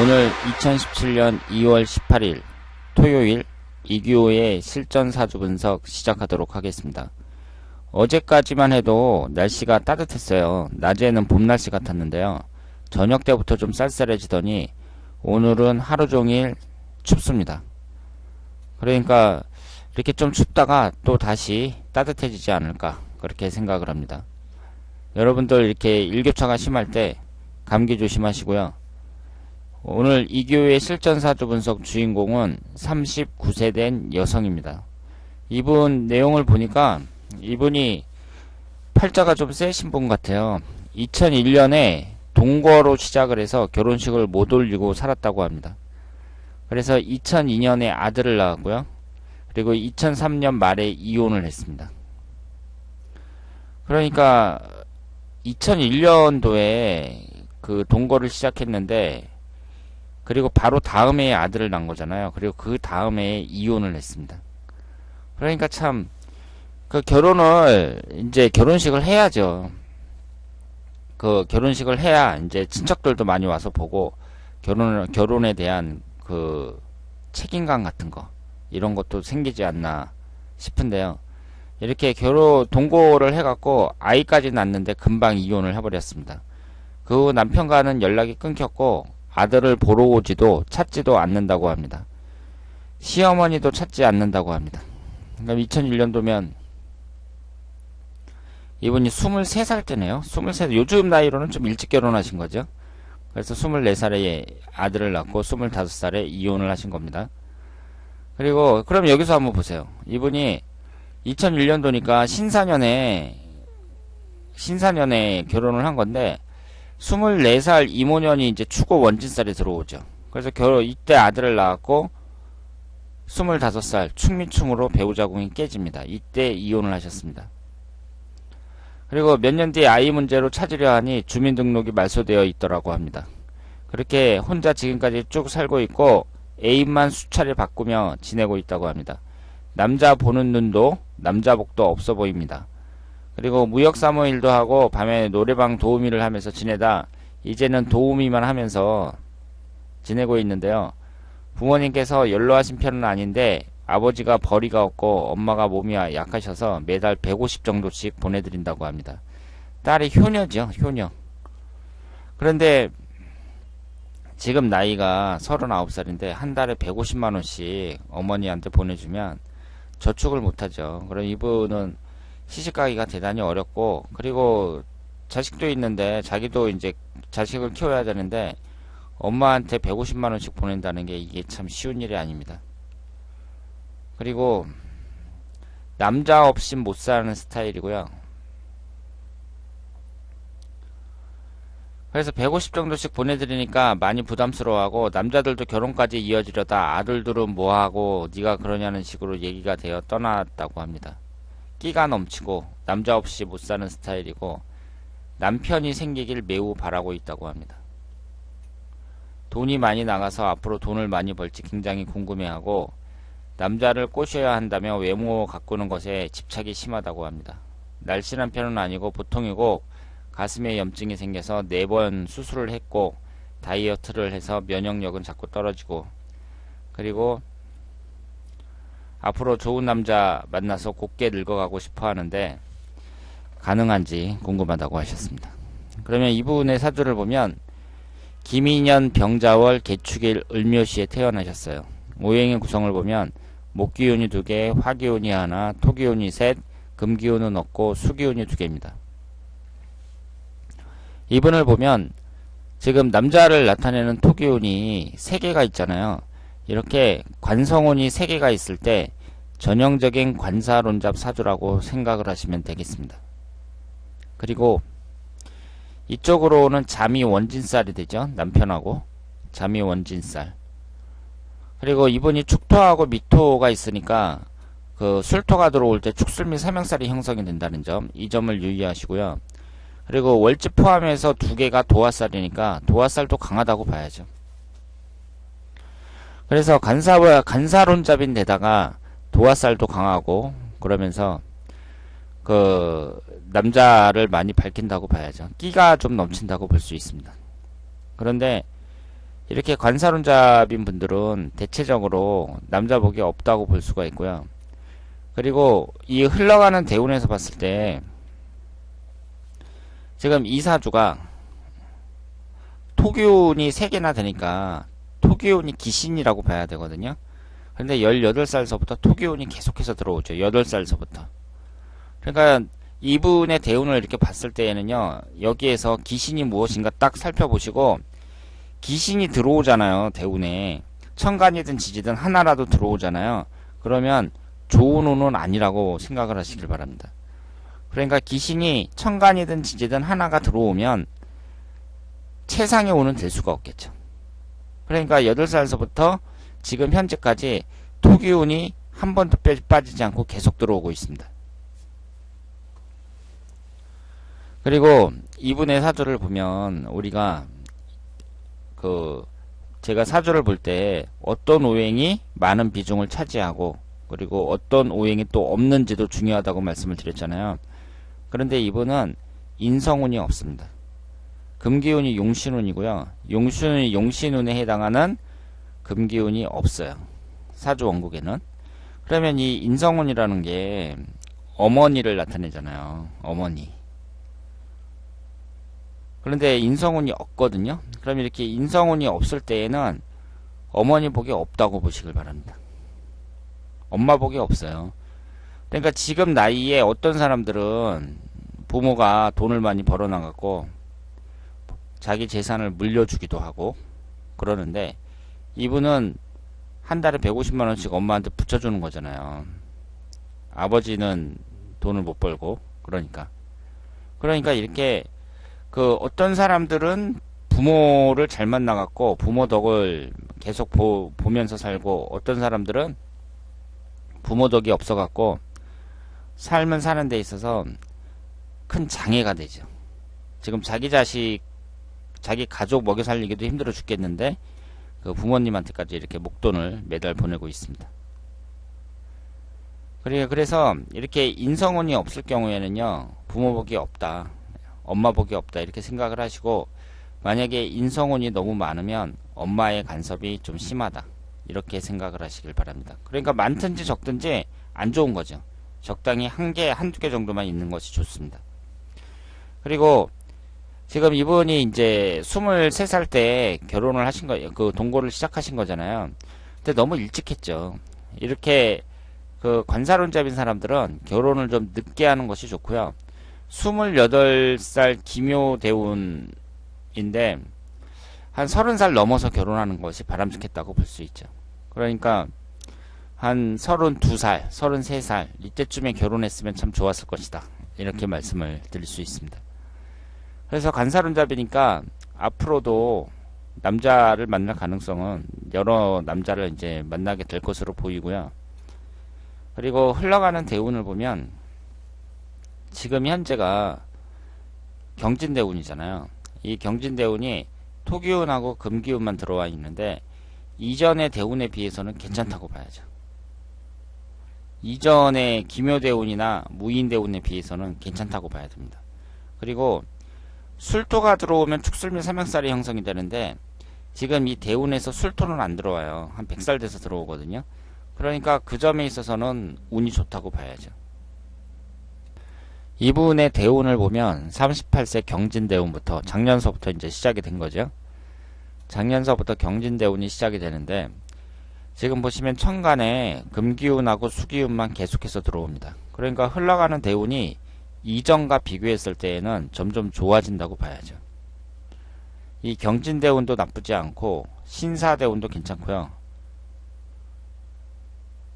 오늘 2017년 2월 18일 토요일 이규호의 실전 사주 분석 시작하도록 하겠습니다. 어제까지만 해도 날씨가 따뜻했어요. 낮에는 봄 날씨 같았는데요. 저녁 때부터 좀 쌀쌀해지더니 오늘은 하루 종일 춥습니다. 그러니까 이렇게 좀 춥다가 또 다시 따뜻해지지 않을까 그렇게 생각을 합니다. 여러분들 이렇게 일교차가 심할 때 감기 조심하시고요. 오늘 이규호의 실전사주 분석 주인공은 39세 된 여성입니다. 이분 내용을 보니까 이분이 팔자가 좀 세신 분 같아요. 2001년에 동거로 시작을 해서 결혼식을 못 올리고 살았다고 합니다. 그래서 2002년에 아들을 낳았고요. 그리고 2003년 말에 이혼을 했습니다. 그러니까 2001년도에 그 동거를 시작했는데 그리고 바로 다음 해에 아들을 낳은 거잖아요. 그리고 그 다음 해에 이혼을 했습니다. 그러니까 참 그 결혼을 이제 결혼식을 해야죠. 그 결혼식을 해야 이제 친척들도 많이 와서 보고 결혼에 대한 그 책임감 같은 거 이런 것도 생기지 않나 싶은데요. 이렇게 동거를 해갖고 아이까지 낳았는데 금방 이혼을 해버렸습니다. 그 후 남편과는 연락이 끊겼고 아들을 보러 오지도 찾지도 않는다고 합니다. 시어머니도 찾지 않는다고 합니다. 그러니까 2001년도면 이분이 23살 때네요. 23살, 요즘 나이로는 좀 일찍 결혼하신 거죠. 그래서 24살에 아들을 낳고 25살에 이혼을 하신 겁니다. 그리고 그럼 여기서 한번 보세요. 이분이 2001년도니까 신사년에 결혼을 한 건데 24살 이모년이 이제 추고 원진살에 들어오죠. 그래서 이때 아들을 낳았고 25살 충미충으로 배우자궁이 깨집니다. 이때 이혼을 하셨습니다. 그리고 몇 년 뒤에 아이 문제로 찾으려 하니 주민등록이 말소되어 있더라고 합니다. 그렇게 혼자 지금까지 쭉 살고 있고 애인만 수차례 바꾸며 지내고 있다고 합니다. 남자 보는 눈도 남자복도 없어 보입니다. 그리고 무역사무일도 하고 밤에 노래방 도우미를 하면서 지내다 이제는 도우미만 하면서 지내고 있는데요. 부모님께서 연로하신 편은 아닌데 아버지가 벌이가 없고 엄마가 몸이 약하셔서 매달 150 정도씩 보내드린다고 합니다. 딸이 효녀죠. 효녀. 그런데 지금 나이가 39살인데 한 달에 150만원씩 어머니한테 보내주면 저축을 못하죠. 그럼 이분은 시집가기가 대단히 어렵고 그리고 자식도 있는데 자기도 이제 자식을 키워야 되는데 엄마한테 150만원씩 보낸다는 게 이게 참 쉬운 일이 아닙니다. 그리고 남자 없이 못 사는 스타일이고요. 그래서 150 정도씩 보내드리니까 많이 부담스러워하고 남자들도 결혼까지 이어지려다 아들들은 뭐하고 네가 그러냐는 식으로 얘기가 되어 떠났다고 합니다. 끼가 넘치고 남자 없이 못 사는 스타일이고 남편이 생기길 매우 바라고 있다고 합니다. 돈이 많이 나가서 앞으로 돈을 많이 벌지 굉장히 궁금해하고 남자를 꼬셔야 한다며 외모 가꾸는 것에 집착이 심하다고 합니다. 날씬한 편은 아니고 보통이고 가슴에 염증이 생겨서 4번 수술을 했고 다이어트를 해서 면역력은 자꾸 떨어지고 그리고 앞으로 좋은 남자 만나서 곱게 늙어가고 싶어 하는데 가능한지 궁금하다고 하셨습니다. 그러면 이분의 사주를 보면 김인년 병자월 개축일 을묘시에 태어나셨어요. 오행의 구성을 보면 목기운이 2개, 화기운이 하나, 토기운이 3, 금기운은 없고 수기운이 2개입니다. 이분을 보면 지금 남자를 나타내는 토기운이 3개가 있잖아요. 이렇게 관성운이 3개가 있을 때 전형적인 관사론잡 사주라고 생각을 하시면 되겠습니다. 그리고 이쪽으로는 잠이 원진살이 되죠. 남편하고 잠이 원진살. 그리고 이분이 축토하고 미토가 있으니까 그 술토가 들어올 때 축술 및 사명살이 형성이 된다는 점, 이 점을 유의하시고요. 그리고 월지 포함해서 2개가 도화살이니까 도화살도 강하다고 봐야죠. 그래서 간사론잡인 데다가 도화살도 강하고 그러면서 그 남자를 많이 밝힌다고 봐야죠. 끼가 좀 넘친다고 볼 수 있습니다. 그런데 이렇게 관사론잡인 분들은 대체적으로 남자 복이 없다고 볼 수가 있고요. 그리고 이 흘러가는 대운에서 봤을 때 지금 이 사주가 토기운이 3개나 되니까 토기운이 기신이라고 봐야 되거든요. 근데 18살서부터 토기운이 계속해서 들어오죠. 8살서부터. 그러니까 이분의 대운을 이렇게 봤을 때에는요, 여기에서 기신이 무엇인가 딱 살펴보시고, 기신이 들어오잖아요, 대운에. 천간이든 지지든 하나라도 들어오잖아요. 그러면 좋은 운은 아니라고 생각을 하시길 바랍니다. 그러니까 기신이 천간이든 지지든 하나가 들어오면 최상의 운은 될 수가 없겠죠. 그러니까 8살서부터 지금 현재까지 토기운이 한 번도 빠지지 않고 계속 들어오고 있습니다. 그리고 이분의 사주를 보면 우리가 제가 사주를 볼 때 어떤 오행이 많은 비중을 차지하고 그리고 어떤 오행이 또 없는지도 중요하다고 말씀을 드렸잖아요. 그런데 이분은 인성운이 없습니다. 금기운이 용신운이고요. 용신운이 용신운에 해당하는 금기운이 없어요. 사주 원국에는. 그러면 이 인성운이라는 게 어머니를 나타내잖아요. 어머니. 그런데 인성운이 없거든요. 그럼 이렇게 인성운이 없을 때에는 어머니 복이 없다고 보시길 바랍니다. 엄마 복이 없어요. 그러니까 지금 나이에 어떤 사람들은 부모가 돈을 많이 벌어나갔고 자기 재산을 물려주기도 하고 그러는데 이분은 한 달에 150만원씩 엄마한테 붙여주는 거잖아요. 아버지는 돈을 못 벌고 그러니까 이렇게 어떤 사람들은 부모를 잘 만나갖고 부모 덕을 계속 보면서 살고 어떤 사람들은 부모 덕이 없어갖고 삶은 사는 데 있어서 큰 장애가 되죠. 지금 자기 자식, 자기 가족 먹여 살리기도 힘들어 죽겠는데 그 부모님한테까지 이렇게 목돈을 매달 보내고 있습니다. 그래서 이렇게 인성운이 없을 경우에는요, 부모 복이 없다, 엄마 복이 없다 이렇게 생각을 하시고 만약에 인성운이 너무 많으면 엄마의 간섭이 좀 심하다 이렇게 생각을 하시길 바랍니다. 그러니까 많든지 적든지 안 좋은 거죠. 적당히 한두 개 정도만 있는 것이 좋습니다. 그리고 지금 이분이 이제 23살 때 결혼을 하신 거예요. 동거를 시작하신 거잖아요. 근데 너무 일찍 했죠. 이렇게 관사론잡인 사람들은 결혼을 좀 늦게 하는 것이 좋고요. 28살 기묘대운인데 한 30살 넘어서 결혼하는 것이 바람직했다고 볼 수 있죠. 그러니까 한 32살, 33살 이때쯤에 결혼했으면 참 좋았을 것이다. 이렇게 말씀을 드릴 수 있습니다. 그래서 관사론잡이니까 앞으로도 남자를 만날 가능성은 여러 남자를 이제 만나게 될 것으로 보이고요. 그리고 흘러가는 대운을 보면 지금 현재가 경진대운이잖아요. 이 경진대운이 토기운하고 금기운만 들어와 있는데 이전의 대운에 비해서는 괜찮다고 봐야죠. 이전의 기묘대운이나 무인대운에 비해서는 괜찮다고 봐야 됩니다. 그리고 술토가 들어오면 축술미 삼형살이 형성이 되는데 지금 이 대운에서 술토는 안 들어와요. 한 100살 돼서 들어오거든요. 그러니까 그 점에 있어서는 운이 좋다고 봐야죠. 이분의 대운을 보면 38세 경진대운부터 작년서부터 이제 시작이 된 거죠. 작년서부터 경진대운이 시작이 되는데 지금 보시면 천간에 금기운하고 수기운만 계속해서 들어옵니다. 그러니까 흘러가는 대운이 이전과 비교했을 때에는 점점 좋아진다고 봐야죠. 이 경진대운도 나쁘지 않고 신사대운도 괜찮고요.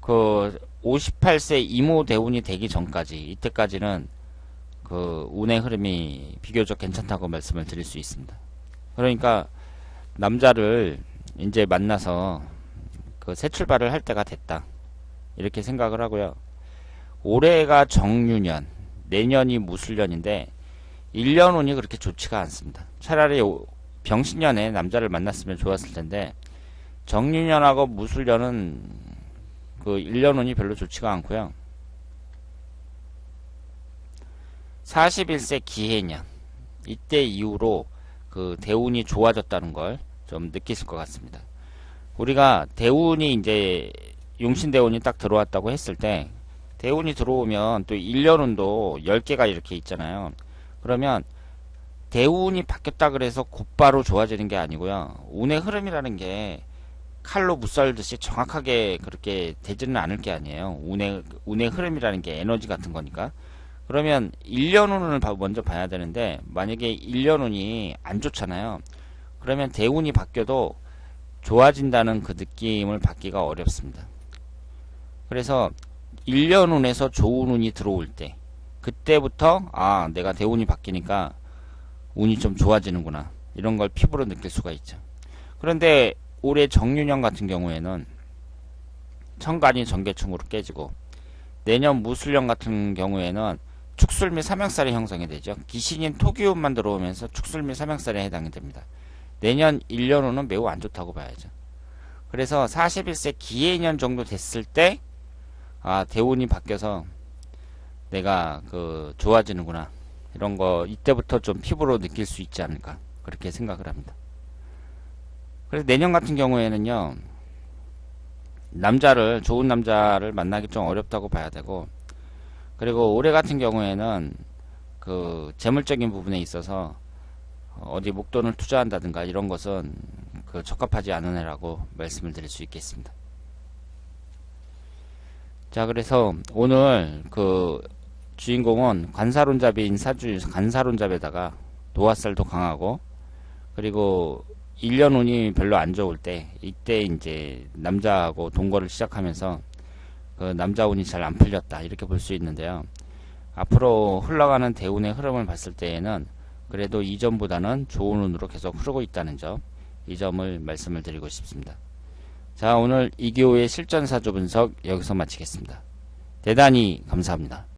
58세 이모대운이 되기 전까지 이때까지는 운의 흐름이 비교적 괜찮다고 말씀을 드릴 수 있습니다. 그러니까 남자를 이제 만나서 새 출발을 할 때가 됐다 이렇게 생각을 하고요. 올해가 정유년, 내년이 무술년인데 1년 운이 그렇게 좋지가 않습니다. 차라리 병신년에 남자를 만났으면 좋았을 텐데 정유년하고 무술년은 1년 운이 별로 좋지가 않고요. 41세 기해년 이때 이후로 대운이 좋아졌다는 걸 좀 느끼실 것 같습니다. 우리가 대운이 이제 용신대운이 딱 들어왔다고 했을 때 대운이 들어오면 또 일년운도 10개가 이렇게 있잖아요. 그러면 대운이 바뀌었다 그래서 곧바로 좋아지는 게 아니고요. 운의 흐름이라는 게 칼로 무썰듯이 정확하게 그렇게 되지는 않을 게 아니에요. 운의 흐름이라는 게 에너지 같은 거니까. 그러면 1년운을 먼저 봐야 되는데 만약에 1년운이 안 좋잖아요. 그러면 대운이 바뀌어도 좋아진다는 그 느낌을 받기가 어렵습니다. 그래서 1년운에서 좋은 운이 들어올 때 그때부터 아 내가 대운이 바뀌니까 운이 좀 좋아지는구나 이런 걸 피부로 느낄 수가 있죠. 그런데 올해 정유년 같은 경우에는 천간이 전개충으로 깨지고 내년 무술년 같은 경우에는 축술 및 삼형살이 형성이 되죠. 기신인 토기운만 들어오면서 축술 및 삼형살에 해당이 됩니다. 내년 1년후는 매우 안 좋다고 봐야죠. 그래서 41세 기해년 정도 됐을 때 아 대운이 바뀌어서 내가 그 좋아지는구나 이런 거 이때부터 좀 피부로 느낄 수 있지 않을까 그렇게 생각을 합니다. 그래서 내년 같은 경우에는요 좋은 남자를 만나기 좀 어렵다고 봐야 되고, 그리고 올해 같은 경우에는 그 재물적인 부분에 있어서 어디 목돈을 투자한다든가 이런 것은 그 적합하지 않은 해라고 말씀을 드릴 수 있겠습니다. 자, 그래서 오늘 그 주인공은 관사론잡인 사주 관사론잡에다가 도화살도 강하고, 그리고 1년 운이 별로 안 좋을 때 이때 이제 남자하고 동거를 시작하면서 그 남자 운이 잘 안 풀렸다 이렇게 볼 수 있는데요. 앞으로 흘러가는 대운의 흐름을 봤을 때에는 그래도 이전보다는 좋은 운으로 계속 흐르고 있다는 점, 이 점을 말씀을 드리고 싶습니다. 자, 오늘 이기호의 실전사주 분석 여기서 마치겠습니다. 대단히 감사합니다.